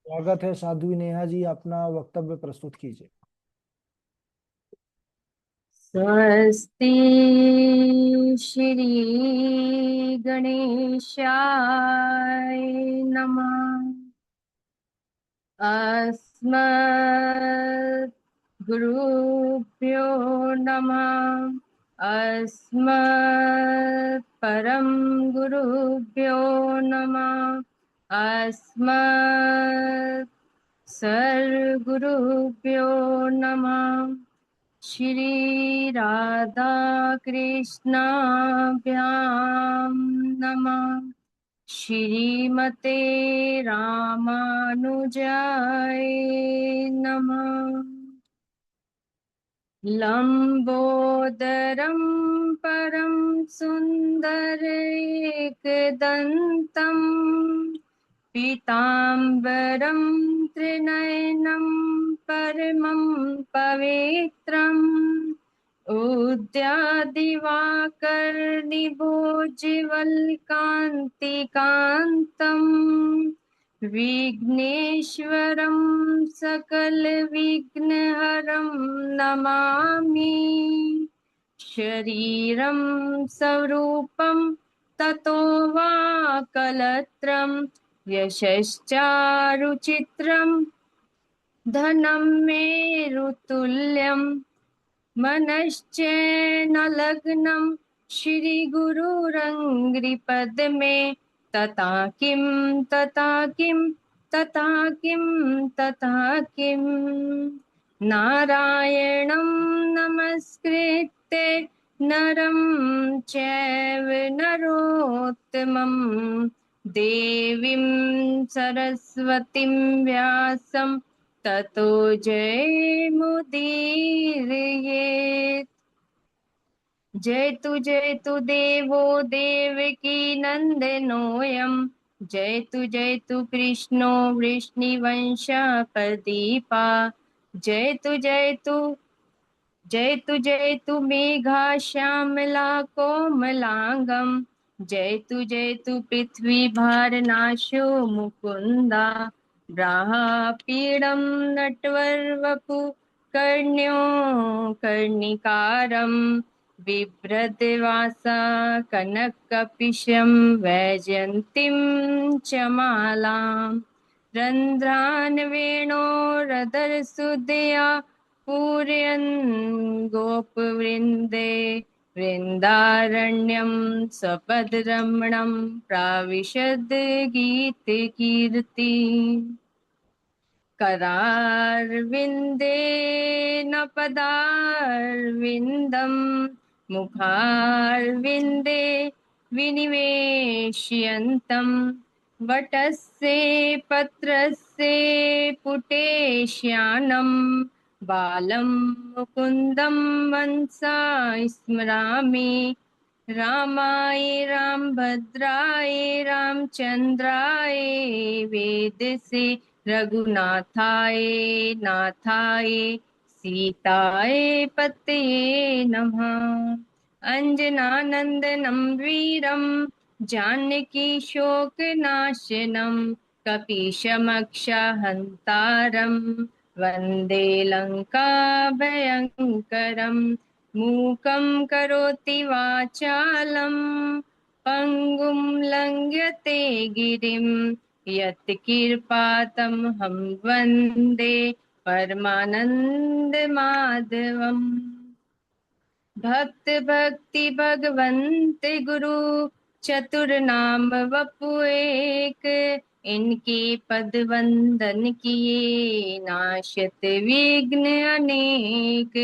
स्वागत है साध्वी नेहा जी, अपना वक्तव्य प्रस्तुत कीजिए। स्वस्ति श्री गणेशाय नमः। अस्मत् गुरुभ्यो नमः। अस्मत् परम गुरुभ्यो नमः। अस्मत् सर्वगुरुभ्यो नमः। श्री राधा कृष्णाभ्यां नमः। श्रीमते रामानुजाय नमः। लंबोदरं परम सुंदरैकदंतं पीताम्बरं त्रिनयनं परमं पवित्रम् उद्यादिवाकर्णिभोजिवल्कान्तिकान्तम् विघ्नेश्वरं सकलविघ्नहरं नमामि। शरीरं स्वरूपं ततो वा कलत्रं यशश्चारुचित्रं धनं मेरुतुल्यं मनश्चेन्न श्रीगुरुरङ्घ्रिपद्मे तथा किं तथा किं तथा किं तथा किं नारायणं नमस्कृत्य नरं चैव नरोत्तमं देवीं सरस्वतीं व्यासं ततो जयमुदीरयेत्। जयतु देवो देवकी नन्दनोऽयं। जयतु कृष्णो वृष्णिवंशः प्रदीपा। जयतु जयतु मेघा श्यामला कोमलांगं। जयतु पृथ्वी भारनाशो मुकुन्दा। ब्राह्मपीडं नटवर्वपु कर्ण्यो कर्णिकारं बिभ्रद्वासा कनकपिशं वैजयन्तीं च मालाम् रन्ध्रान् वेणोरधरसुधया पूरयन् गोपवृन्दे वृन्दारण्यं सपदरमणं प्राविशद् गीतकीर्ति करार्विन्देन पदार्विन्दं मुखार्विन्दे विनिवेशयन्तं वटस्य पत्रस्य पुटेश्यानं बालं मुकुन्दं मनसा स्मरामि। रामाय रामभद्राय रामचन्द्राय वेदसे रघुनाथाय नाथाय सीताय पतये नमः। अञ्जनानन्दनं वीरं जानकी शोकनाशनं कपीशमक्षहन्तारं वन्दे लङ्काभयङ्करम् मूकं करोति वाचालं पङ्गुं लङ्घ्यते गिरिं यत्कृपातमहं वन्दे परमानन्दमाधवम्। भक्ति भगवंत गुरु चतुर नाम वपु एक। इनके पद वंदन किए नाशत विघ्न अनेक।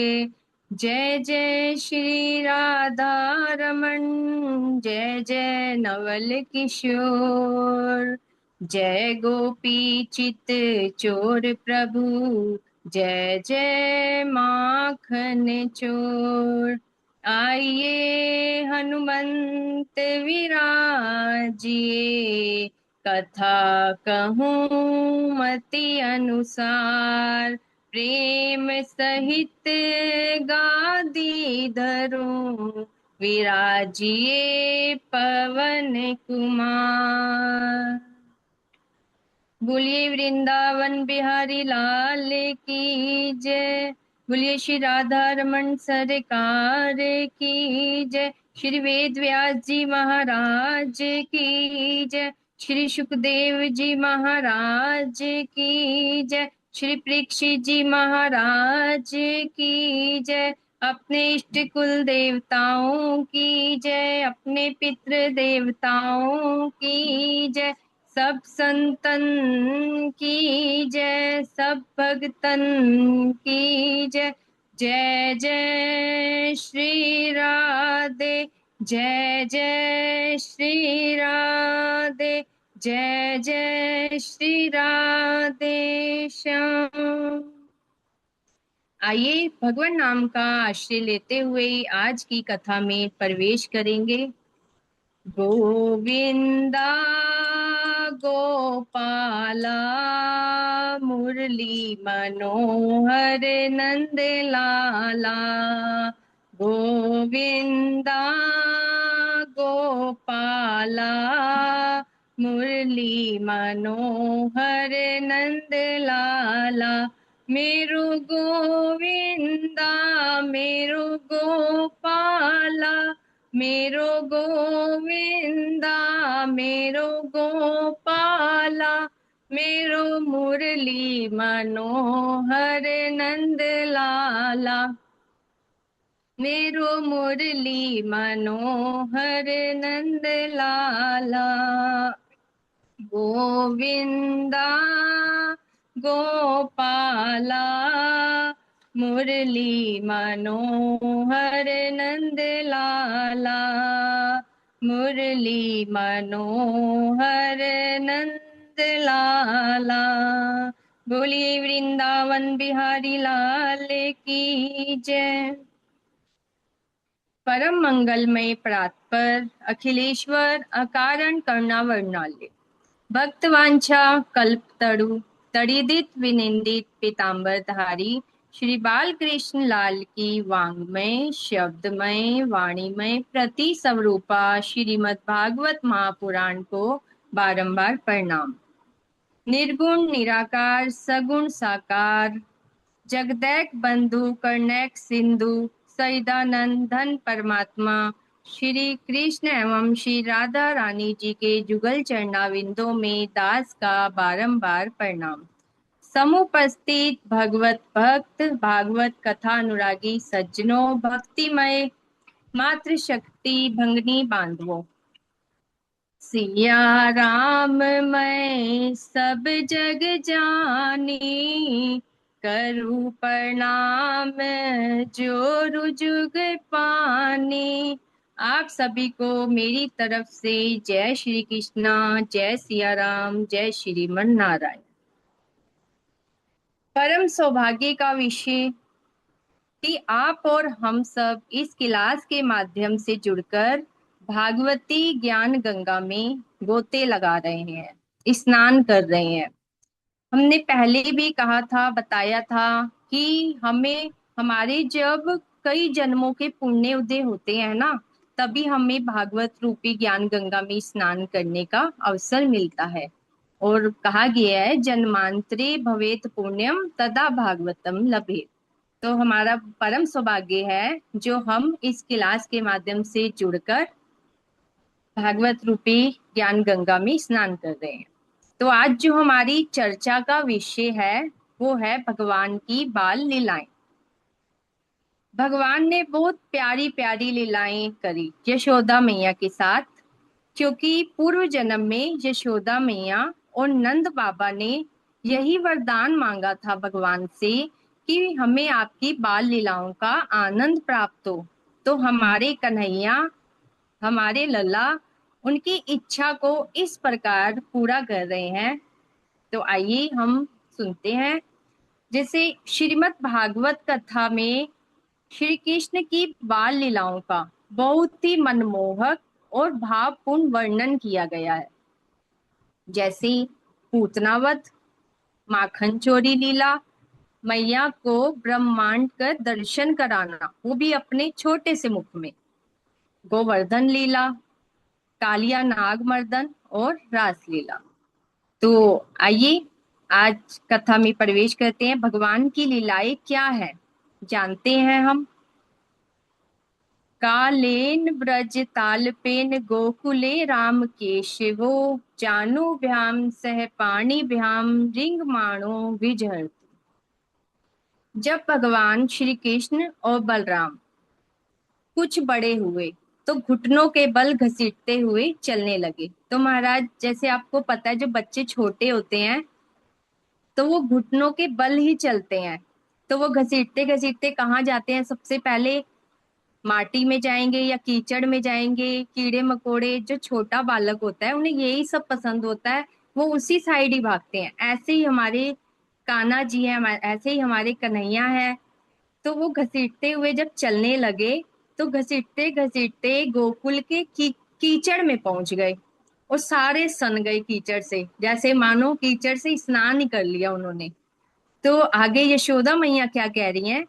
जय जय श्री राधा रमन जय जय नवल किशोर। जय गोपी चित चोर प्रभु जय जय माखन चोर। आइए हनुमंत विराजिए कथा कहूँ मति अनुसार। प्रेम सहित गादी धरूं विराजिए पवन कुमार। बोलिए वृंदावन बिहारी लाल की जय। बोलिए श्री राधा रमन सरकार की जय। श्री वेद व्यास जी महाराज की जय। श्री सुखदेव जी महाराज की जय। श्री परीक्षित जी महाराज की जय। अपने इष्ट कुल देवताओं की जय। अपने पितृ देवताओं की जय। सब संतन की जय। सब भगतन की जय। जय जय श्री राधे। जय जय श्री राधे। जय जय श्री राधे श्याम। आइए भगवान नाम का आश्रय लेते हुए आज की कथा में प्रवेश करेंगे। गोविंदा गोपाला मुरली मनोहर नंद लाला। गोविंदा गोपाला मुरली मनोहर नंद लाला। मेरो गोविंदा मेरो गोपाला। मेरो गोविंदा मेरो गोपाला। मेरो मुरली मनोहर नंद लाला। मेरो मुरली मनोहर नंद लाला। गोविंदा गोपाला मुरली मनोहर नंद लाला। मुरली मनोहर नंद लाला। बोलिए वृंदावन बिहारी लाल की जय। परम मंगलमय परात्पर अखिलेश्वर अकारण करुणावर्णाल्य भक्तवांछा कल्पतरु तड़िदित विनिंदित पीतांबरधारी श्री बाल कृष्ण लाल की वांग्मय शब्दमय वाणीमय प्रति स्वरूपा श्रीमद् भागवत महापुराण को बारंबार प्रणाम। निर्गुण निराकार सगुण साकार जगदैक बंधु कर्णैक सिंधु सहिदानंद धन परमात्मा श्री कृष्ण एवं श्री राधा रानी जी के जुगल चरणाविंदों में दास का बारंबार प्रणाम। समुपस्थित भगवत भक्त भागवत कथा अनुरागी सज्जनों भक्तिमय मातृशक्ति भंगनी बांधवों। सिया राम मैं सब जग जानी करूं प्रणाम जो जुग पानी। आप सभी को मेरी तरफ से जय श्री कृष्णा, जय सिया राम, जय श्रीमन नारायण। परम सौभाग्य का विषय कि आप और हम सब इस क्लास के माध्यम से जुड़कर भागवती ज्ञान गंगा में गोते लगा रहे हैं, स्नान कर रहे हैं। हमने पहले भी कहा था, बताया था कि हमें हमारे जब कई जन्मों के पुण्य उदय होते हैं ना, तभी हमें भागवत रूपी ज्ञान गंगा में स्नान करने का अवसर मिलता है। और कहा गया है जन्मांतरे भवेत पुण्यम तदा भागवतम लभेत। तो हमारा परम सौभाग्य है जो हम इस क्लास के माध्यम से जुड़कर भागवत रूपी ज्ञान गंगा में स्नान कर रहे हैं। तो आज जो हमारी चर्चा का विषय है वो है भगवान की बाल लीलाएं। भगवान ने बहुत प्यारी प्यारी लीलाएं करी यशोदा मैया के साथ, क्योंकि पूर्व जन्म में यशोदा मैया और नंद बाबा ने यही वरदान मांगा था भगवान से कि हमें आपकी बाल लीलाओं का आनंद प्राप्त हो। तो हमारे कन्हैया, हमारे लल्ला उनकी इच्छा को इस प्रकार पूरा कर रहे हैं। तो आइए हम सुनते हैं। जैसे श्रीमद् भागवत कथा में श्री कृष्ण की बाल लीलाओं का बहुत ही मनमोहक और भावपूर्ण वर्णन किया गया है। जैसे पूतनावध, माखन चोरी लीला, मैया को ब्रह्मांड का दर्शन कराना, वो भी अपने छोटे से मुख में, गोवर्धन लीला, कालिया नाग मर्दन और रास लीला। तो आइए आज कथा में प्रवेश करते हैं। भगवान की लीलाएं क्या है जानते हैं हम। कालेन ब्रज तालपेन गोकुले राम केशवो जानुभ्याम सह पाणिभ्याम रिंगमाणो विजहर। जब भगवान श्री कृष्ण और बलराम कुछ बड़े हुए तो घुटनों के बल घसीटते हुए चलने लगे। तो महाराज जैसे आपको पता है, जो बच्चे छोटे होते हैं तो वो घुटनों के बल ही चलते हैं। तो वो घसीटते घसीटते कहाँ जाते हैं? सबसे पहले माटी में जाएंगे या कीचड़ में जाएंगे। कीड़े मकोड़े, जो छोटा बालक होता है उन्हें यही सब पसंद होता है, वो उसी साइड ही भागते हैं। ऐसे ही हमारे कान्हा जी है, ऐसे ही हमारे कन्हैया है। तो वो घसीटते हुए जब चलने लगे तो घसीटते घसीटते गोकुल के कीचड़ में पहुंच गए और सारे सन गए कीचड़ से, जैसे मानो कीचड़ से स्नान ही कर लिया उन्होंने। तो आगे यशोदा मैया क्या कह रही हैं?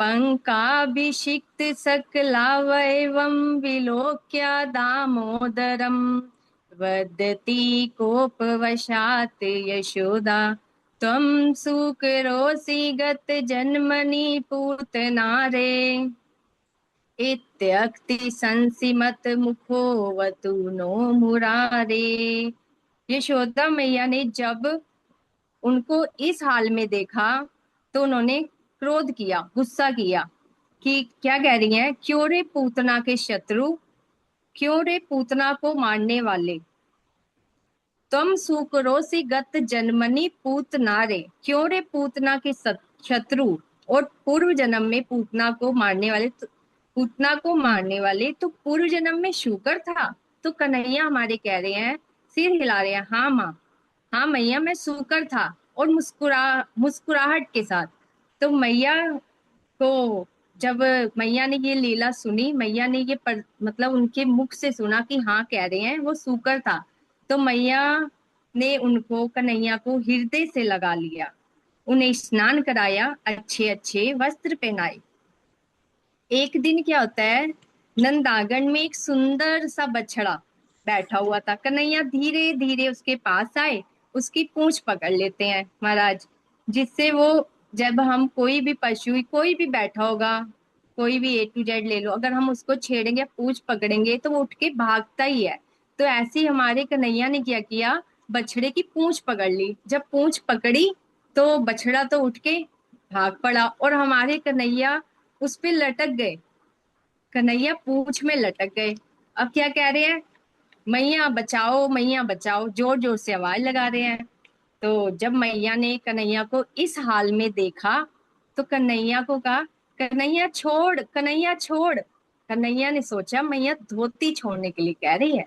पंकाभिषिक्त सकलावयवं विलोक्य दामोदरम वदति कोपवशात् यशोदा त्वं सुकरोसि गत जन्मनि पूतनारे इत्यक्ति संसिमत मुखोवतु नो मुरारे। यशोदा मैया ने जब उनको इस हाल में देखा तो उन्होंने क्रोध किया, गुस्सा किया कि क्या कह रही हैं? क्यों रे पूतना के शत्रु, क्यों रे पूतना को मारने वाले, तुम सुकरोसी गत जन्मनि पूतना रे। क्यों रे पूतना के शत्रु और पूर्व जन्म में पूतना को मारने वाले। तो पूतना को मारने वाले तो पूर्व जन्म में शूकर था। तो कन्हैया हमारे कह रहे हैं, सिर हिला रहे हैं, हाँ माँ, हाँ मैया मैं सूकर था, और मुस्कुराहट के साथ। तो मैया को जब मैया ने ये लीला सुनी, मैया ने ये मतलब उनके मुख से सुना कि हाँ कह रहे हैं वो सूकर था, तो मैया ने उनको, कन्हैया को हृदय से लगा लिया, उन्हें स्नान कराया, अच्छे अच्छे वस्त्र पहनाए। एक दिन क्या होता है, नंदागण में एक सुंदर सा बछड़ा बैठा हुआ था। कन्हैया धीरे धीरे उसके पास आए, उसकी पूंछ पकड़ लेते हैं महाराज, जिससे वो, जब हम कोई भी पशु, कोई भी बैठा होगा, कोई भी A to Z ले लो, अगर हम उसको छेड़ेंगे, पूंछ पकड़ेंगे तो वो उठ के भागता ही है। तो ऐसे ही हमारे कन्हैया ने क्या किया, बछड़े की पूंछ पकड़ ली। जब पूंछ पकड़ी तो बछड़ा तो उठ के भाग पड़ा और हमारे कन्हैया उस पे लटक गए। कन्हैया पूंछ में लटक गए। अब क्या कह रहे हैं? मैया बचाओ, मैया बचाओ, जोर जोर से आवाज लगा रहे हैं। तो जब मैया ने कन्हैया को इस हाल में देखा तो कन्हैया को कहा, कन्हैया छोड़, कन्हैया छोड़। कन्हैया ने सोचा मैया धोती छोड़ने के लिए कह रही है।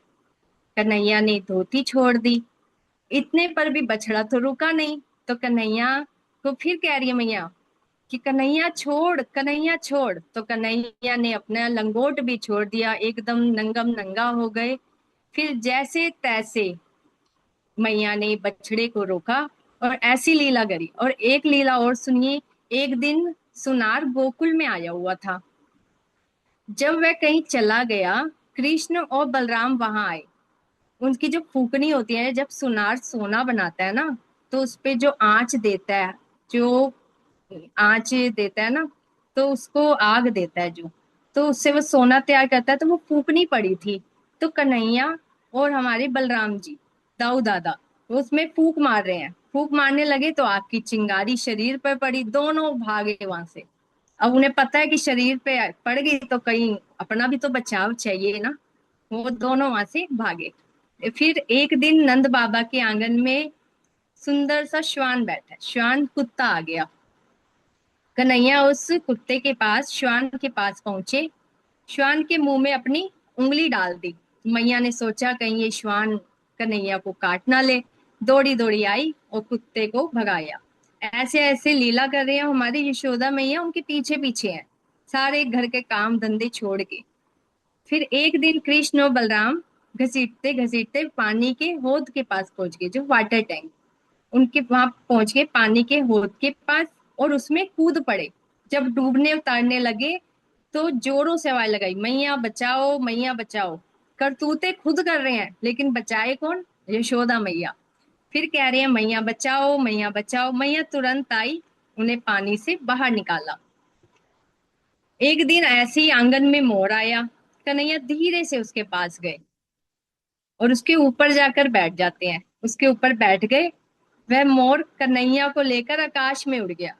कन्हैया ने धोती छोड़ दी। इतने पर भी बछड़ा तो रुका नहीं। तो कन्हैया को फिर कह रही है मैया कि कन्हैया छोड़, कन्हैया छोड़। तो कन्हैया ने अपना लंगोट भी छोड़ दिया, एकदम नंगम नंगा हो गए। फिर जैसे तैसे मैया ने बछड़े को रोका और ऐसी लीला करी। और एक लीला और सुनिए। एक दिन सुनार गोकुल में आया हुआ था। जब वह कहीं चला गया, कृष्ण और बलराम वहां आए। उनकी जो फूकनी होती है, जब सुनार सोना बनाता है ना, तो उस पे जो आंच देता है, जो आंच देता है ना, तो उसको आग देता है जो, तो उससे वो सोना तैयार करता है। तो वो फूकनी पड़ी थी। तो कन्हैया और हमारे बलराम जी, दाऊ दादा, वो उसमें फूक मार रहे हैं। फूक मारने लगे तो आग की चिंगारी शरीर पर पड़ी, दोनों भागे वहां से। अब उन्हें पता है कि शरीर पे पड़ गई तो कहीं अपना भी तो बचाव चाहिए ना, वो दोनों वहां से भागे। फिर एक दिन नंद बाबा के आंगन में सुंदर सा श्वान बैठा है। श्वान कुत्ता आ गया। कन्हैया उस कुत्ते के पास, श्वान के पास पहुंचे। श्वान के मुंह में अपनी उंगली डाल दी। मैया ने सोचा कहीं ये श्वान कन्हैया को काट ना ले, दौड़ी दौड़ी आई और कुत्ते को भगाया। ऐसे ऐसे लीला कर रहे हैं हमारी यशोदा मैया, उनके पीछे पीछे हैं, सारे घर के काम धंधे छोड़ के। फिर एक दिन कृष्ण और बलराम घसीटते घसीटते पानी के हौद के पास पहुंच गए, जो वाटर टैंक, उनके वहां पहुंच गए पानी के हौद के पास, और उसमें कूद पड़े। जब डूबने उतारने लगे तो जोरों से आवाज लगाई, मैया बचाओ, मैया बचाओ। करतूते खुद कर रहे हैं लेकिन बचाए कौन? यशोदा मैया। फिर कह रहे हैं मैया बचाओ मैया बचाओ। मैया तुरंत आई, उन्हें पानी से बाहर निकाला। एक दिन ऐसे ही आंगन में मोर आया। कन्हैया धीरे से उसके पास गए और उसके ऊपर जाकर बैठ जाते हैं। उसके ऊपर बैठ गए। वह मोर कन्हैया को लेकर आकाश में उड़ गया।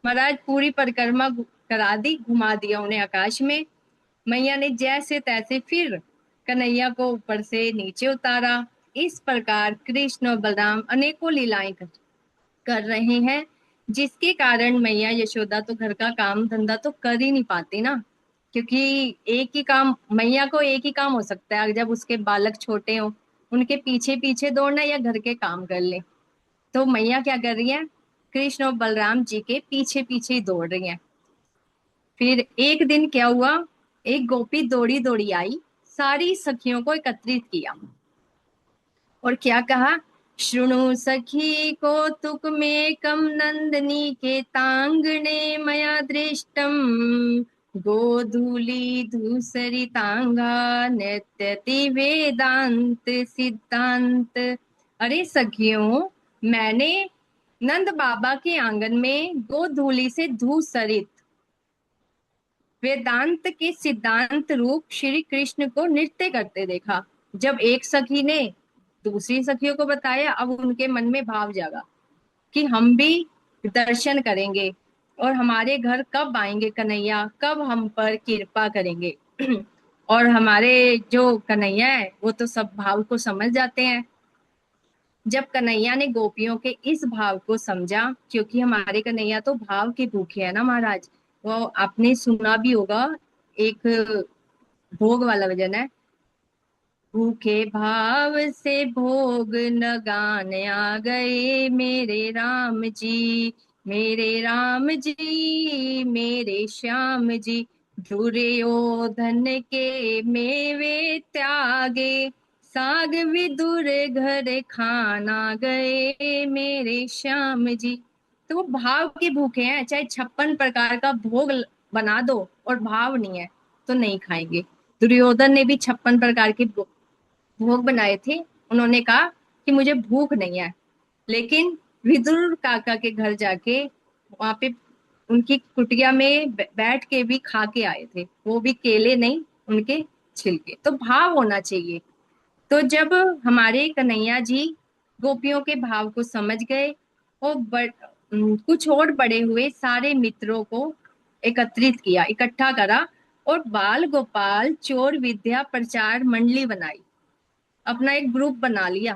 महाराज पूरी परिक्रमा करा दी, घुमा दिया उन्हें आकाश में। मैया ने जैसे तैसे फिर कन्हैया को ऊपर से नीचे उतारा। इस प्रकार कृष्ण और बलराम अनेकों लीलाएं कर रहे हैं, जिसके कारण मैया यशोदा तो घर का काम धंधा तो कर ही नहीं पाती ना। क्योंकि एक ही काम, मैया को एक ही काम हो सकता है, जब उसके बालक छोटे हो उनके पीछे पीछे दौड़ना या घर के काम कर ले। तो मैया क्या कर रही है, कृष्ण और बलराम जी के पीछे पीछे ही दौड़ रही हैं। फिर एक दिन क्या हुआ, एक गोपी दौड़ी दौड़ी आई, सारी सखियों को एकत्रित किया और क्या कहा, शृणु सखी कौतुक में कम नंदनी के तांगणे मया दृष्टम, गोधूली धूसरी तांगा नृत्यति वेदांत सिद्धांत। अरे सखियों, मैंने नंद बाबा के आंगन में गोधूली से धूसरित वेदांत के सिद्धांत रूप श्री कृष्ण को नृत्य करते देखा। जब एक सखी ने दूसरी सखियों को बताया, अब उनके मन में भाव जागा कि हम भी दर्शन करेंगे और हमारे घर कब आएंगे कन्हैया, कब हम पर कृपा करेंगे। और हमारे जो कन्हैया है वो तो सब भाव को समझ जाते हैं। जब कन्हैया ने गोपियों के इस भाव को समझा, क्योंकि हमारे कन्हैया तो भाव के भूखे है ना महाराज। वो आपने सुना भी होगा, एक भोग वाला भजन है, भूखे भाव से भोग न गाने आ गए मेरे राम जी, मेरे राम जी, मेरे श्याम जी, दुर्योधन के मेवे त्यागे, साग विदुर घर खाना गए मेरे श्याम जी। तो वो भाव के भूखे हैं, चाहे 56 प्रकार का भोग बना दो और भाव नहीं है तो नहीं खाएंगे। दुर्योधन ने भी 56 प्रकार के भोग बनाए थे। उन्होंने कहा कि मुझे भूख नहीं है, लेकिन विदुर काका के घर जाके वहां पे उनकी कुटिया में बैठ के भी खा के आए थे, वो भी केले नहीं, उनके छिलके। तो भाव होना चाहिए। तो जब हमारे कन्हैया जी गोपियों के भाव को समझ गए और कुछ और बड़े हुए सारे मित्रों को एकत्रित किया, इकट्ठा करा और बाल गोपाल चोर विद्या प्रचार मंडली बनाई, अपना एक ग्रुप बना लिया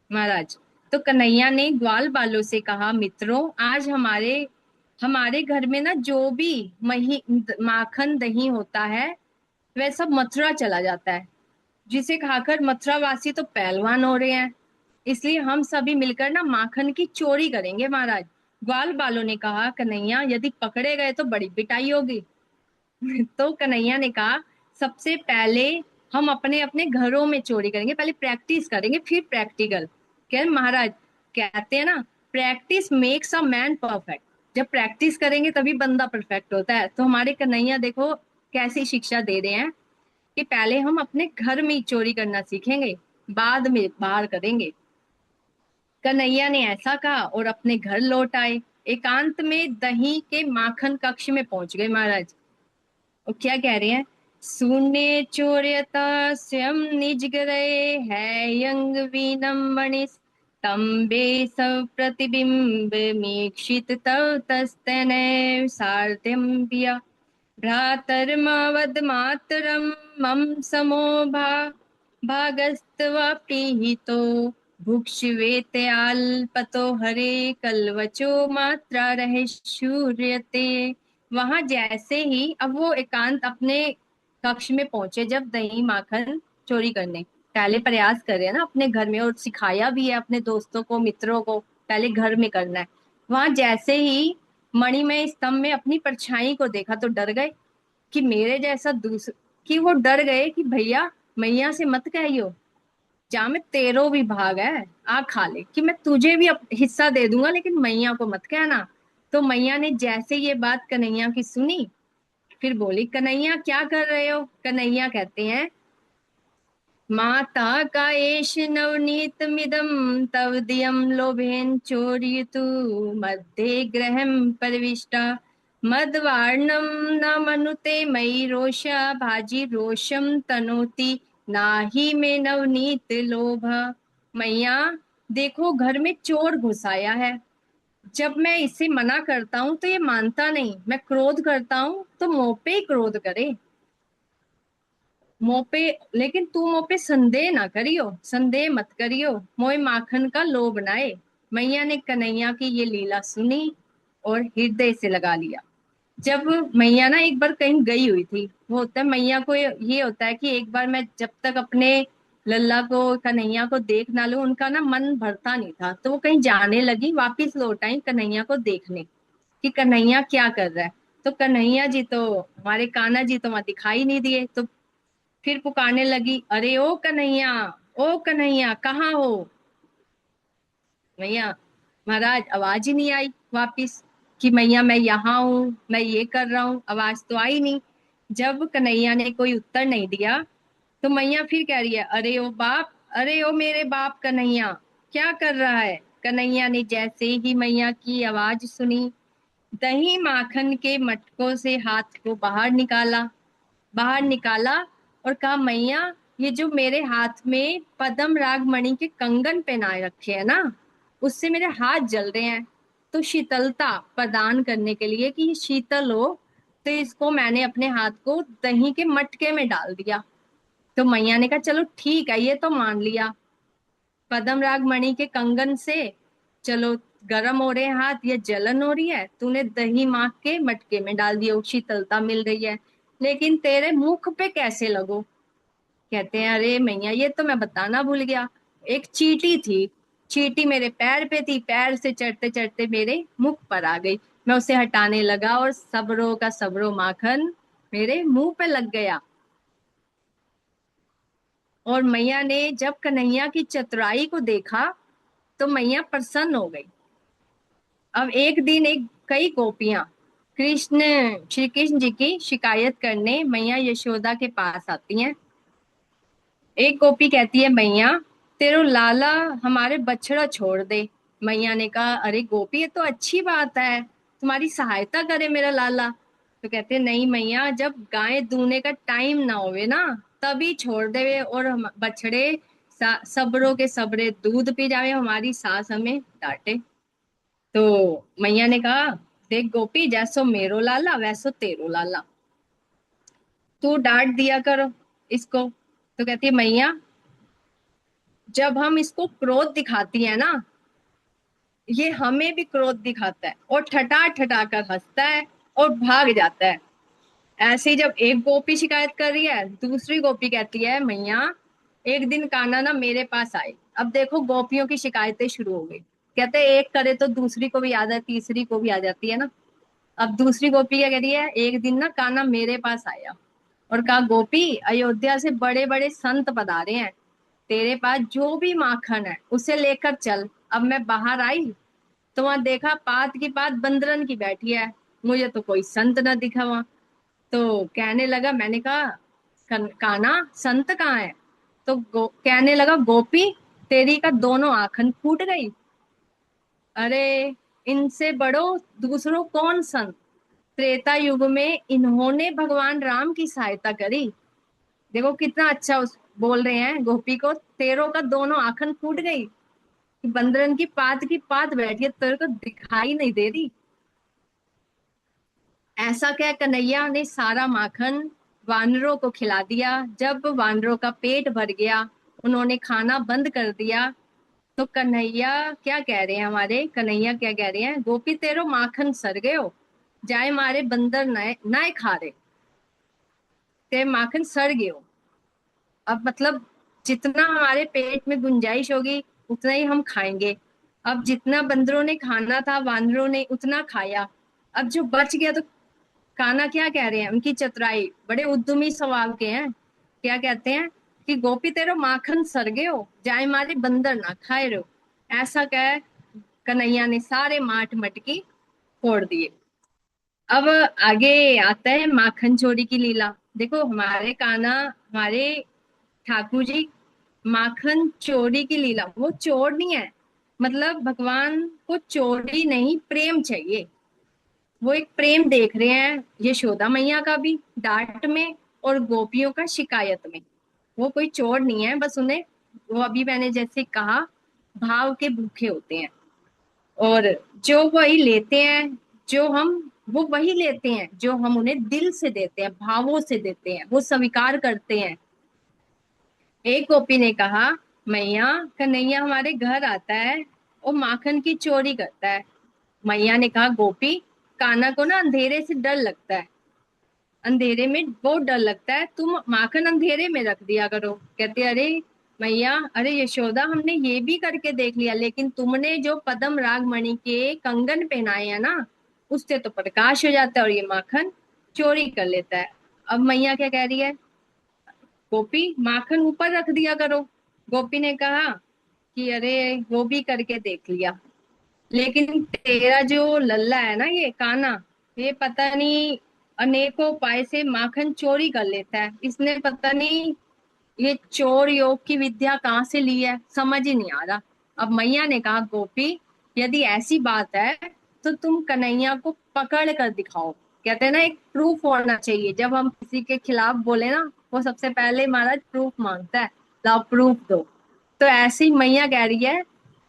महाराज। तो कन्हैया ने ग्वाल बालों से कहा, मित्रों आज हमारे हमारे घर में ना जो भी मही माखन दही होता है वह सब मथुरा चला जाता है, जिसे खाकर मथुरा वासी तो पहलवान हो रहे हैं। इसलिए हम सभी मिलकर ना माखन की चोरी करेंगे महाराज। ग्वाल बालों ने कहा, कन्हैया यदि पकड़े गए तो बड़ी पिटाई होगी। तो कन्हैया ने कहा, सबसे पहले हम अपने अपने घरों में चोरी करेंगे, पहले प्रैक्टिस करेंगे फिर प्रैक्टिकल। क्या महाराज कहते हैं ना, practice makes a man perfect. जब प्रैक्टिस करेंगे तभी बंदा परफेक्ट होता है। तो हमारे कन्हैया देखो कैसी शिक्षा दे रहे हैं कि पहले हम अपने घर में ही चोरी करना सीखेंगे, बाद में बाहर करेंगे। कन्हैया ने ऐसा कहा और अपने घर लौट आए। एकांत में दही के माखन कक्ष में पहुंच गए महाराज। और क्या कह रहे हैं, शून्य चोर्यता स्वयं निज गए है यंग वीनम मणिस, तम्बे सब प्रतिबिंब मीक्षित तव तस्तनय सारथ्यम पिया, भ्रातर्मवद मातरम मम समो भागस्तवापीहितो, भुक्ष्वेते अल्पतो हरे कलवचो मात्रा रहे शूर्यते। वहां जैसे ही अब वो एकांत अपने कक्ष में पहुंचे, जब दही माखन चोरी करने पहले प्रयास कर रहे हैं ना अपने घर में, और सिखाया भी है अपने दोस्तों को मित्रों को पहले घर में करना है। वहां जैसे ही मणिमय स्तंभ में अपनी परछाई को देखा तो डर गए कि मेरे जैसा दूसरा, कि वो डर गए कि भैया मैया से मत कहियो, जा में तेरो भी भाग है, आ खा ले, कि मैं तुझे भी हिस्सा दे दूंगा लेकिन मैया को मत कहना। तो मैया ने जैसे ये बात कन्हैया की सुनी, फिर बोली, कन्हैया क्या कर रहे हो। कन्हैया कहते हैं, माता का एष नवनीत मिदम तव दियम लोभेन चोरयतु मध्ये गृहं प्रविष्टा मद्वार्णम न मनुते मयि रोषा भाजी रोषम तनोति नाही में नवनीत लोभ। मैया देखो घर में चोर घुस आया है। जब मैं इसे मना करता हूँ तो ये मानता नहीं, मैं क्रोध करता हूँ तो मुंह पे ही क्रोध करे, मुंह पे। लेकिन तू मुंह पे संदेह ना करियो, संदेह मत करियो, मोय माखन का लोभ नाए। मैया ने कन्हैया की ये लीला सुनी और हृदय से लगा लिया। जब मैया ना एक बार कहीं गई हुई थी, वो होता है मैया को ये होता है कि एक बार मैं जब तक अपने लल्ला को कन्हैया को देख ना लूं, उनका ना मन भरता नहीं था, तो वो कहीं जाने लगी, वापिस लौट आई कन्हैया को देखने कि कन्हैया क्या कर रहा है। तो कन्हैया जी तो, हमारे कान्हा जी तो वहां दिखाई नहीं दिए, तो फिर पुकारने लगी, अरे ओ कन्हैया, ओ कन्हैया कहाँ हो। मैया, महाराज आवाज ही नहीं आई वापिस कि मैया मैं यहाँ हूँ, मैं ये कर रहा हूँ, आवाज तो आई नहीं। जब कन्हैया ने कोई उत्तर नहीं दिया तो मैया फिर कह रही है, अरे ओ बाप, अरे ओ मेरे बाप कन्हैया, क्या कर रहा है। कन्हैया ने जैसे ही मैया की आवाज सुनी, दही माखन के मटकों से हाथ को बाहर निकाला और कहा, मैया ये जो मेरे हाथ में पद्म राग मणि के कंगन पहनाए रखे हैं ना, उससे मेरे हाथ जल रहे हैं, तो शीतलता प्रदान करने के लिए कि ये शीतल हो, तो इसको मैंने अपने हाथ को दही के मटके में डाल दिया। तो मैया ने कहा चलो ठीक है, ये तो मान लिया, पद्म राग मणि के कंगन से चलो गर्म हो रहे हैं हाथ या जलन हो रही है, तूने दही माख के मटके में डाल दिया, शीतलता मिल रही है, लेकिन तेरे मुख पे कैसे लगो। कहते हैं, अरे मैया ये तो मैं बताना भूल गया, एक चींटी थी, चींटी मेरे पैर पे थी, पैर से चढ़ते चढ़ते मेरे मुख पर आ गई, मैं उसे हटाने लगा और सबरों का सबरों माखन मेरे मुंह पे लग गया। और मैया ने जब कन्हैया की चतुराई को देखा तो मैया प्रसन्न हो गई। अब एक दिन कई गोपियां कृष्ण श्री कृष्ण जी की शिकायत करने मैया यशोदा के पास आती हैं। एक गोपी कहती है, मैया तेरो लाला हमारे बछड़ा छोड़ दे। मैया ने कहा, अरे गोपी ये तो अच्छी बात है, तुम्हारी सहायता करे मेरा लाला। तो कहते हैं, नहीं मैया, जब गाय दूने का टाइम ना होवे ना तभी छोड़ देवे, और हम बछड़े सबरों के सबरे दूध पी जावे, हमारी सास हमें डांटे। तो मैया ने कहा, देख गोपी, जैसो मेरो लाला वैसो तेरो लाला, तू डांट दिया करो इसको। तो कहती है, मैया जब हम इसको क्रोध दिखाती है ना, ये हमें भी क्रोध दिखाता है और ठटा ठटा कर हंसता है और भाग जाता है। ऐसे ही जब एक गोपी शिकायत कर रही है, दूसरी गोपी कहती है, मैया एक दिन कान्हा ना मेरे पास आए। अब देखो गोपियों की शिकायतें शुरू हो गई, कहते हैं एक करे तो दूसरी को भी आ जाए, तीसरी को भी आ जाती है ना। अब दूसरी गोपी क्या कह रही है, एक दिन ना कान्हा मेरे पास आया और कहा, गोपी अयोध्या से बड़े बड़े संत पधारे हैं, तेरे पास जो भी माखन है उसे लेकर चल। अब मैं बाहर आई तो वहां देखा पात की पात बंदरन की बैठी है, मुझे तो कोई संत ना दिखा वहां। तो कहने लगा, मैंने कहा, कान्हा संत कहाँ है। तो कहने लगा, गोपी तेरी का दोनों आंखन फूट गई। अरे इनसे बड़ो दूसरों कौन संत, त्रेता युग में इन्होंने भगवान राम की सहायता करी। देखो कितना अच्छा बोल रहे हैं गोपी को, तेरों का दोनों आंखन फूट गई, बंदरन की पात बैठी है, तेरे को दिखाई नहीं दे रही। ऐसा कह कन्हैया ने सारा माखन वानरों को खिला दिया। जब वानरों का पेट भर गया, उन्होंने खाना बंद कर दिया, तो कन्हैया क्या कह रहे हैं, हमारे कन्हैया क्या कह रहे हैं, गोपी तेरो माखन सर गए हो, जाए मारे बंदर नए नए खा रहे, तेरे माखन सड़ गए हो। अब मतलब जितना हमारे पेट में गुंजाइश होगी उतना ही हम खाएंगे। अब जितना बंदरों ने खाना था वानरों ने उतना खाया, अब जो बच गया तो कान्हा क्या कह रहे हैं, उनकी चतुराई, बड़े उद्यमी स्वभाव के हैं। क्या कहते हैं कि गोपी तेरो माखन सरगे हो, जाए मारे बंदर ना खाए रहो। ऐसा कह कन्हैया ने सारे माठ मटकी फोड़ दिए। अब आगे आता है माखन चोरी की लीला। देखो हमारे कान्हा, हमारे ठाकुर जी, माखन चोरी की लीला, वो चोर नहीं है। मतलब भगवान को चोरी नहीं, प्रेम चाहिए। वो एक प्रेम देख रहे हैं यशोदा मैया का भी डांट में और गोपियों का शिकायत में। वो कोई चोर नहीं है, बस उन्हें, वो अभी मैंने जैसे कहा, भाव के भूखे होते हैं। और जो वही लेते हैं, जो हम वो वही लेते हैं जो हम उन्हें दिल से देते हैं, भावों से देते हैं, वो स्वीकार करते हैं। एक गोपी ने कहा, मैया, कन्हैया हमारे घर आता है और माखन की चोरी करता है। मैया ने कहा, गोपी, कान्हा को ना अंधेरे से डर लगता है, अंधेरे में बहुत डर लगता है, तुम माखन अंधेरे में रख दिया करो। कहते, अरे मैया, अरे यशोदा, हमने ये भी करके देख लिया, लेकिन तुमने जो पद्म राग मणि के कंगन पहनाए हैं ना, उससे तो प्रकाश हो जाता है और ये माखन चोरी कर लेता है। अब मैया क्या कह रही है, गोपी, माखन ऊपर रख दिया करो। गोपी ने कहा कि अरे वो भी करके देख लिया, लेकिन तेरा जो लल्ला है ना, ये काना, ये पता नहीं अनेकों उपाय से माखन चोरी कर लेता है। इसने पता नहीं ये चोर योग की विद्या कहाँ से ली है, समझ ही नहीं आ रहा। अब मैया ने कहा, गोपी, यदि ऐसी बात है तो तुम कन्हैया को पकड़ कर दिखाओ। कहते हैं ना, एक प्रूफ होना चाहिए। जब हम किसी के खिलाफ बोले ना, वो सबसे पहले महाराज प्रूफ मांगता है, लाओ प्रूफ दो। तो ऐसी मैया कह रही है,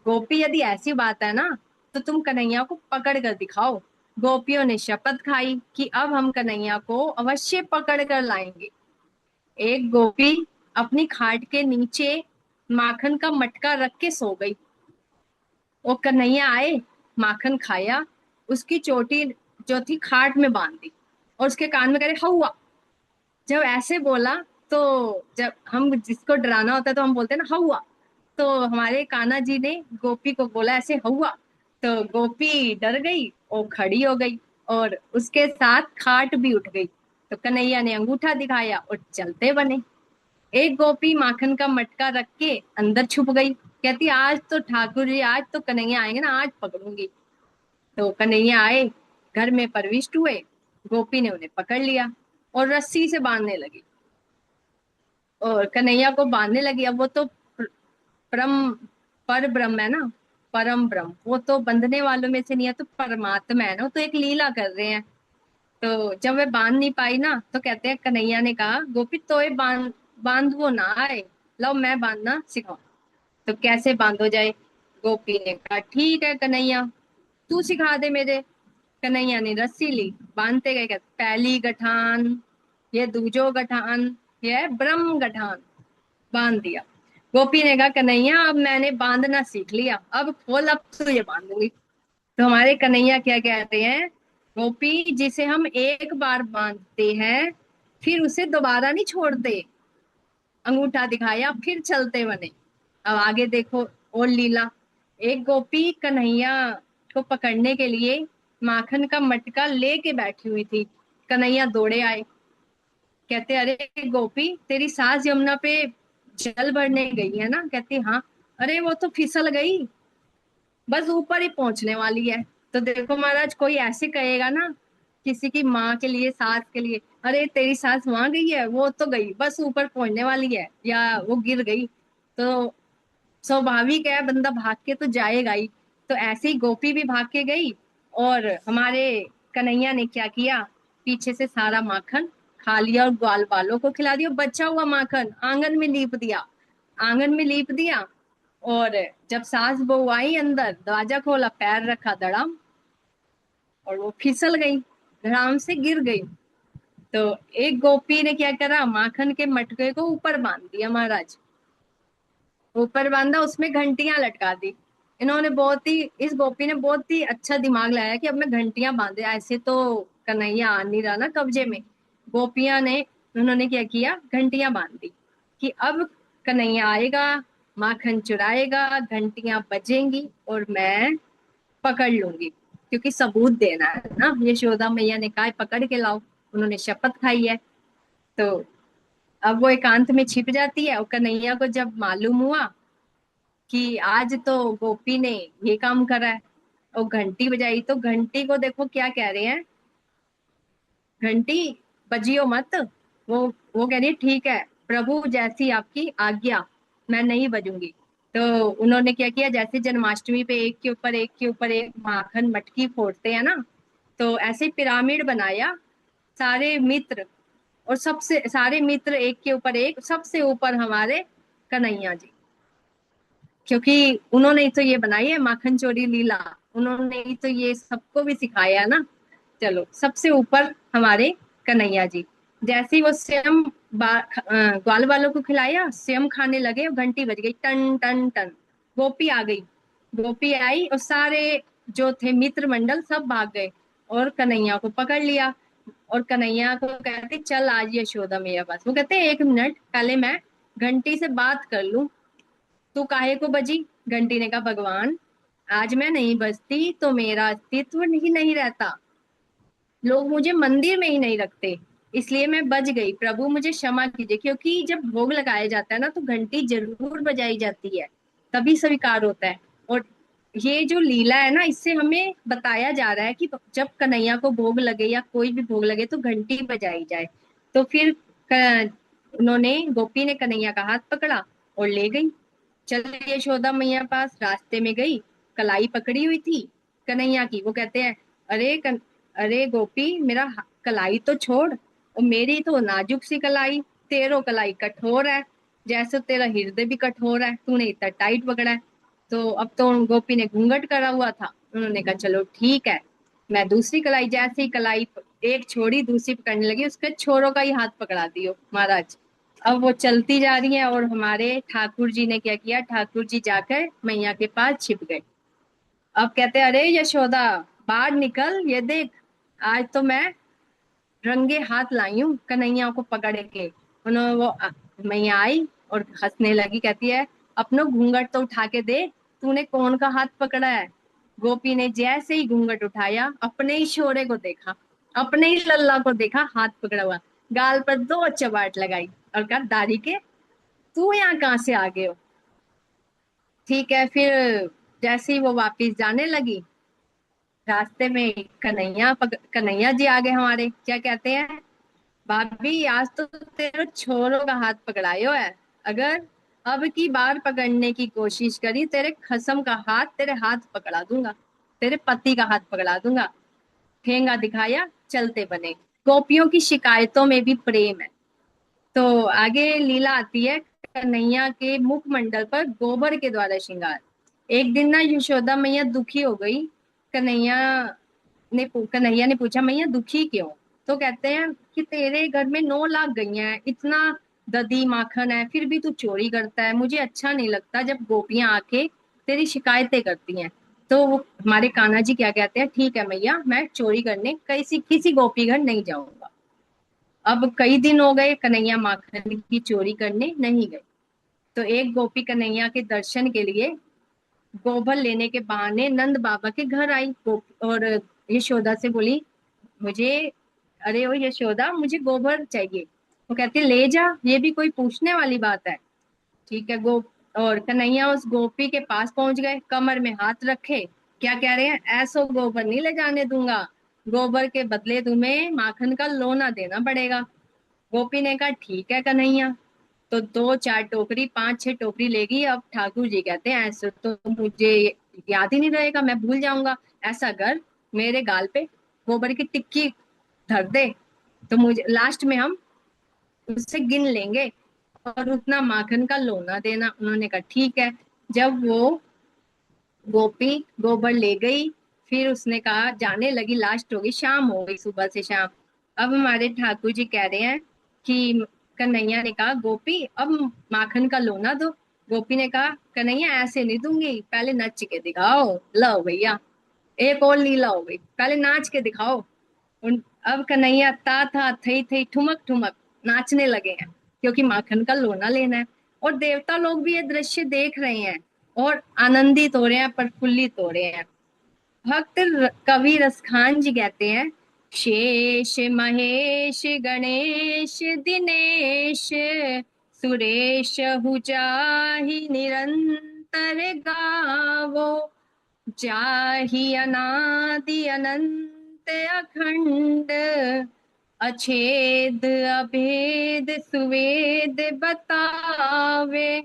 गोपी, यदि ऐसी बात है ना, तो तुम कन्हैया को पकड़ कर दिखाओ। गोपियों ने शपथ खाई कि अब हम कन्हैया को अवश्य पकड़ कर लाएंगे। एक गोपी अपनी खाट के नीचे माखन का मटका रख के सो गई। वो कन्हैया आए, माखन खाया, उसकी चोटी जो थी खाट में बांध दी और उसके कान में करे हवा। जब ऐसे बोला, तो जब हम जिसको डराना होता है तो हम बोलते हैं ना हवा, तो हमारे कान्हा जी ने गोपी को बोला ऐसे हवा, तो गोपी डर गई और खड़ी हो गई और उसके साथ खाट भी उठ गई। तो कन्हैया ने अंगूठा दिखाया और चलते बने। एक गोपी माखन का मटका रख के अंदर छुप गई, कहती, आज तो ठाकुर जी, आज तो कन्हैया आएंगे ना, आज पकड़ूंगी। तो कन्हैया आए, घर में प्रविष्ट हुए, गोपी ने उन्हें पकड़ लिया और रस्सी से बांधने लगी और कन्हैया को बांधने लगी। अब वो तो परम पर ब्रह्म है ना, परम ब्रह्म, वो तो बंधने वालों में से नहीं है, तो परमात्मा है ना, वो तो एक लीला कर रहे हैं। तो जब वे बांध नहीं पाई ना, तो कहते हैं, कन्हैया ने कहा, गोपी, तो ये बांध बांध वो ना आए, लो मैं बांधना सिखाऊं। तो कैसे बांधो जाए? गोपी ने कहा, ठीक है कन्हैया, तू सिखा दे मेरे। कन्हैया ने रस्सी ली, बांधते गए, कहते, पहली गठान, ये दूजो गठान, ये है ब्रह्म गठान। बांध दिया। गोपी ने कहा, कन्हैया, अब मैंने बांधना सीख लिया, अब खोल, अब तुझे बांधूंगी। तो हमारे कन्हैया क्या कहते हैं, गोपी, जिसे हम एक बार बांधते हैं फिर उसे दोबारा नहीं छोड़ते। अंगूठा दिखाया, फिर चलते बने। अब आगे देखो और लीला। एक गोपी कन्हैया को पकड़ने के लिए माखन का मटका लेके बैठी हुई थी। कन्हैया दौड़े आए, कहते, अरे गोपी, तेरी सास यमुना पे जल भरने गई है ना? कहती, हाँ। अरे वो तो फिसल गई, बस ऊपर ही पहुंचने वाली है। तो देखो महाराज, कोई ऐसे कहेगा ना किसी की माँ के लिए, सास के लिए, अरे तेरी सास वहां गई है, वो तो गई, बस ऊपर पहुंचने वाली है, या वो गिर गई, तो स्वाभाविक है, बंदा भाग के तो जाएगा ही। तो ऐसे ही गोपी भी भाग के गई और हमारे कन्हैया ने क्या किया, पीछे से सारा माखन खा लिया और ग्वाल बालों को खिला दिया। बचा हुआ माखन आंगन में लीप दिया, आंगन में लीप दिया। और जब सास बहू आई अंदर, दरवाजा खोला, पैर रखा धड़ाम, और वो फिसल गई, धड़ाम से गिर गई। तो एक गोपी ने क्या करा, माखन के मटके को ऊपर बांध दिया महाराज, ऊपर बांधा, उसमें घंटियां लटका दी। इन्होंने बहुत ही, इस गोपी ने बहुत ही अच्छा दिमाग लगाया कि अब मैं घंटियां बांधे, ऐसे तो कन्हैया आ नहीं रहा ना कब्जे में। गोपियां ने, उन्होंने क्या किया, घंटियां बांध दी कि अब कन्हैया आएगा, माखन चुराएगा, घंटियां बजेंगी और मैं पकड़ लूंगी, क्योंकि सबूत देना है ना। यशोदा मैया ने कहा पकड़ के लाओ, उन्होंने शपथ खाई है। तो अब वो एकांत में छिप जाती है और कन्हैया को जब मालूम हुआ कि आज तो गोपी ने ये काम करा है और घंटी बजाई, तो घंटी को देखो क्या कह रहे हैं, घंटी बजियो मत। वो कह रही है, ठीक है, प्रभु जैसी आपकी आज्ञा, मैं नहीं बजूंगी। तो उन्होंने क्या किया, जैसे जन्माष्टमी पे एक के ऊपर एक के ऊपर एक माखन मटकी फोड़ते हैं ना, तो ऐसे पिरामिड बनाया, सारे मित्र, और सबसे सारे मित्र एक के ऊपर एक, सबसे ऊपर हमारे कन्हैया जी, क्योंकि उन्होंने ही तो ये बनाई है माखन चोरी लीला, उन्होंने ही तो ये सबको भी सिखाया है ना। चलो, सबसे ऊपर हमारे कन्हैया जी। जैसे ही वो स्वयं ग्वाल वालों को खिलाया, स्वयं खाने लगे, और घंटी बज गई, टन टन टन। गोपी आ गई, गोपी आई और सारे जो थे मित्र मंडल सब भाग गए और कन्हैया को पकड़ लिया। और कन्हैया को कहते, चल आज यशोदा मैया पास। वो कहते, एक मिनट पहले मैं घंटी से बात कर लूं, तू काहे को बजी? घंटी ने कहा, भगवान आज मैं नहीं बजती तो मेरा अस्तित्व नहीं नहीं रहता, लोग मुझे मंदिर में ही नहीं रखते, इसलिए मैं बज गई, प्रभु मुझे क्षमा कीजिए। क्योंकि जब भोग लगाया जाता है ना, तो घंटी जरूर बजाई जाती है, तभी स्वीकार होता है। और ये जो लीला है ना, इससे हमें बताया जा रहा है कि जब कन्हैया को भोग लगे या कोई भी भोग लगे तो घंटी बजाई जाए। तो फिर उन्होंने, गोपी ने कन्हैया का हाथ पकड़ा और ले गई। चल यशोदा मैया पास, रास्ते में गई, कलाई पकड़ी हुई थी कन्हैया की। वो कहते हैं, अरे अरे गोपी, मेरा कलाई तो छोड़, और मेरी तो नाजुक सी कलाई, तेरो कलाई कठोर है, जैसे तेरा हृदय भी कठोर है, तूने इतना टाइट पकड़ा है। तो अब तो गोपी ने घूंघट करा हुआ था, उन्होंने कहा चलो ठीक है, मैं दूसरी कलाई, जैसे ही कलाई एक छोड़ी दूसरी पकड़ने लगी, उसके छोरों का ही हाथ पकड़ा दियो महाराज। अब वो चलती जा रही है, और हमारे ठाकुर जी ने क्या किया, ठाकुर जी जाकर मैया के पास छिप गए। अब कहते, अरे यशोदा बाहर निकल, ये देख, आज तो मैं रंगे हाथ लाई हूँ कन्हैया को पकड़ के। उन्होंने मैया आई और हंसने लगी, कहती है, अपनो घूंघट तो उठा के दे, तूने कौन का हाथ पकड़ा है? गोपी ने जैसे ही घूंघट उठाया, अपने ही शोरे को देखा, अपने ही लल्ला को देखा हाथ पकड़ा हुआ, गाल पर दो चबाट लगाई और कहा, दारी के तू यहाँ कहाँ से आ गए हो? ठीक है, फिर जैसे ही वो वापिस जाने लगी, रास्ते में कन्हैया जी आ गए हमारे। क्या कहते हैं, भाभी आज तो तेरे छोरों का हाथ पकड़ायो है, अगर अब की बार पकड़ने की कोशिश करी, तेरे खसम का हाथ, तेरे हाथ पकड़ा दूंगा, तेरे पति का हाथ पकड़ा दूंगा। ठेंगा दिखाया, चलते बने। गोपियों की शिकायतों में भी प्रेम है। तो आगे लीला आती है, कन्हैया के मुखमंडल पर गोबर के द्वारा श्रृंगार। एक दिन ना यशोदा मैया दुखी हो गई। कन्हैया कन्हैया ने पूछा, मैया दुखी क्यों? तो कहते हैं कि तेरे घर में 9 लाख गईयां हैं, इतना दधी माखन है, फिर भी तू चोरी करता है, मुझे अच्छा नहीं लगता जब गोपियां आके तेरी शिकायतें करती हैं। तो हमारे कान्हा जी क्या कहते हैं, ठीक है मैया, मैं चोरी करने किसी किसी गोपी घर नहीं जाऊंगा। अब कई दिन हो गए, कन्हैया माखन की चोरी करने नहीं गए। तो एक गोपी कन्हैया के दर्शन के लिए गोबर लेने के बहाने नंद बाबा के घर आई, और यशोदा से बोली, मुझे, अरे ओ यशोदा, मुझे गोबर चाहिए। वो कहती, ले जा, ये भी कोई पूछने वाली बात है? ठीक है, और कन्हैया उस गोपी के पास पहुंच गए, कमर में हाथ रखे, क्या कह रहे हैं, ऐसो गोबर नहीं ले जाने दूंगा, गोबर के बदले तुम्हें माखन का लोना देना पड़ेगा। गोपी ने कहा, ठीक है कन्हैया। तो 2 4 टोकरी, 5 6 टोकरी लेगी। अब ठाकुर जी कहते हैं, ऐसे तो मुझे याद ही नहीं रहेगा, मैं भूल जाऊंगा, ऐसा कर, मेरे गाल पे गोबर की टिक्की धर दे, तो मुझे लास्ट में हम उससे गिन लेंगे, और उतना माखन का लोना देना। उन्होंने कहा ठीक है। जब वो गोपी गोबर ले गई, फिर उसने कहा, जाने लगी, लास्ट हो गई, शाम हो गई, सुबह से शाम। अब हमारे ठाकुर जी कह रहे हैं कि कन्हैया ने कहा, गोपी अब माखन का लोना दो। गोपी ने कहा, कन्हैया ऐसे नहीं दूंगी, पहले नच के दिखाओ। लो भैया, एक और लीला हो गई, पहले नाच के दिखाओ। अब कन्हैया था थई थई ठुमक ठुमक नाचने लगे हैं, क्योंकि माखन का लोना लेना है। और देवता लोग भी ये दृश्य देख रहे हैं और आनंदित हो रहे हैं, प्रफुल्लित हो रहे हैं। कवि रसखान जी कहते हैं, शेष महेश गणेश दिनेश सुरेश हुजाहि निरंतर गावो, जाहि अनादि अनंत अखंड अछेद अभेद सुवेद बतावे,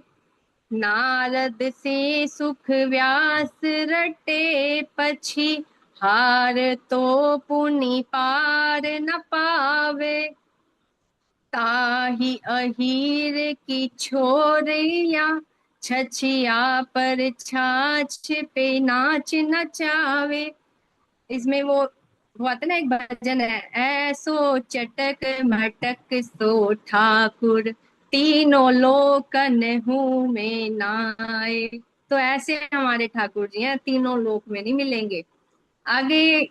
नारद से सुख व्यास रटे पछी, हार तो पुनि पार न पावे, ताही अहीर की छोरिया, छछिया पर छाछ पे नाच नचावे। इसमें वो आता ना, एक भजन है, ऐसो चटक मटक सो ठाकुर, तीनों लोकन हूँ में नाए। तो ऐसे हमारे ठाकुर जी हैं, तीनों लोक में नहीं मिलेंगे। आगे,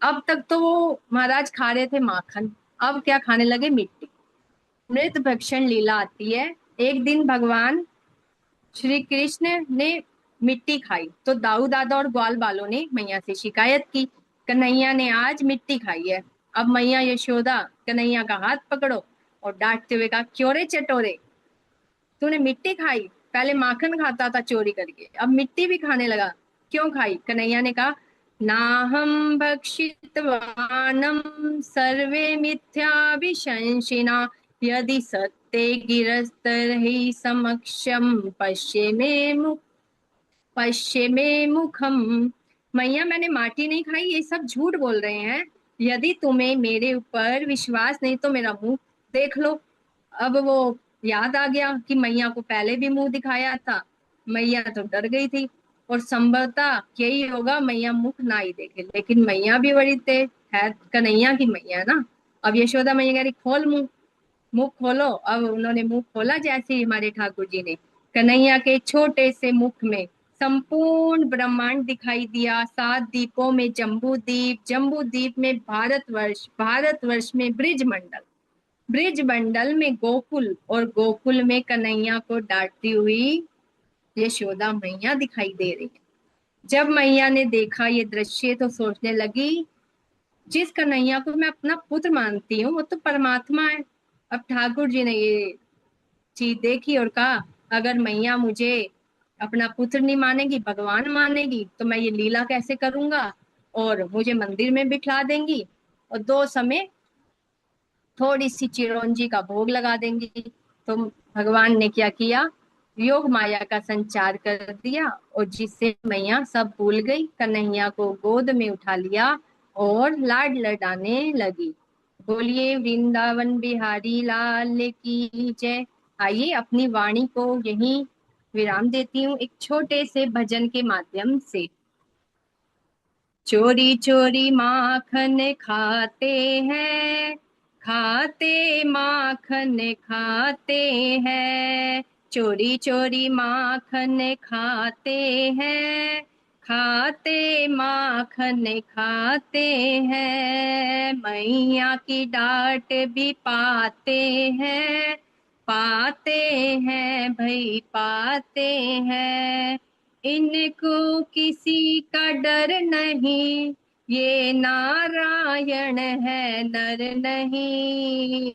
अब तक तो वो महाराज खा रहे थे माखन, अब क्या खाने लगे, मिट्टी। मृत भक्षण लीला आती है। एक दिन भगवान श्री कृष्ण ने मिट्टी खाई तो दाऊ दादा और ग्वाल बालों ने मैया से शिकायत की, कन्हैया ने आज मिट्टी खाई है। अब मैया यशोदा कन्हैया का हाथ पकड़ो और डांटते हुए कहा, क्यों रे चटोरे, तूने मिट्टी खाई? पहले माखन खाता था चोरी करके, अब मिट्टी भी खाने लगा, क्यों खाई? कन्हैया ने कहा, नाहं भक्षितवानम सर्वे मिथ्या विशंसिना, यदि सत्ते गिरस्तर्हि समक्षम पश्ये में मुखम। मैया, मैंने माटी नहीं खाई, ये सब झूठ बोल रहे हैं। यदि तुम्हें मेरे ऊपर विश्वास नहीं तो मेरा मुंह देख लो। अब वो याद आ गया कि मैया को पहले भी मुंह दिखाया था। मैया तो डर गई थी, और संभवतः यही होगा, मैया मुख ना ही देखे। लेकिन मैया भी बड़ी थे, है कन्हैया की मैया ना। अब यशोदा मैया कह रही, खोल मुंह, मुंह खोलो। अब उन्होंने मुंह खोला, जैसे ही हमारे ठाकुर जी ने, कन्हैया के छोटे से मुख में संपूर्ण ब्रह्मांड दिखाई दिया। 7 दीपों में जम्बू दीप, जम्बू दीप में भारतवर्ष, भारतवर्ष में ब्रिज मंडल, ब्रिज मंडल में गोकुल, और गोकुल में कन्हैया को डांटती हुई यशोदा मैया दिखाई दे रही है। जब मैया ने देखा ये दृश्य तो सोचने लगी, जिस कन्हैया को मैं अपना पुत्र मानती हूँ वो तो परमात्मा है। अब ठाकुर जी ने ये चीज देखी और कहा, अगर मैया मुझे अपना पुत्र नहीं मानेगी, भगवान मानेगी, तो मैं ये लीला कैसे करूंगा, और मुझे मंदिर में बिठा देंगी और 2 समय थोड़ी सी चिरौंजी का भोग लगा देंगी। तो भगवान ने क्या किया, योग माया का संचार कर दिया, और जिससे मैया सब भूल गई, कन्हैया को गोद में उठा लिया और लाड लडाने लगी। बोलिए वृंदावन बिहारी लाल की जय। आइए, अपनी वाणी को यहीं विराम देती हूँ एक छोटे से भजन के माध्यम से। चोरी चोरी माखन खाते हैं, खाते माखन खाते हैं, चोरी चोरी माखन खाते हैं, खाते माखन खाते हैं, मैया की डांट भी पाते हैं, पाते हैं भाई पाते हैं, इनको किसी का डर नहीं, ये नारायण है नर नहीं।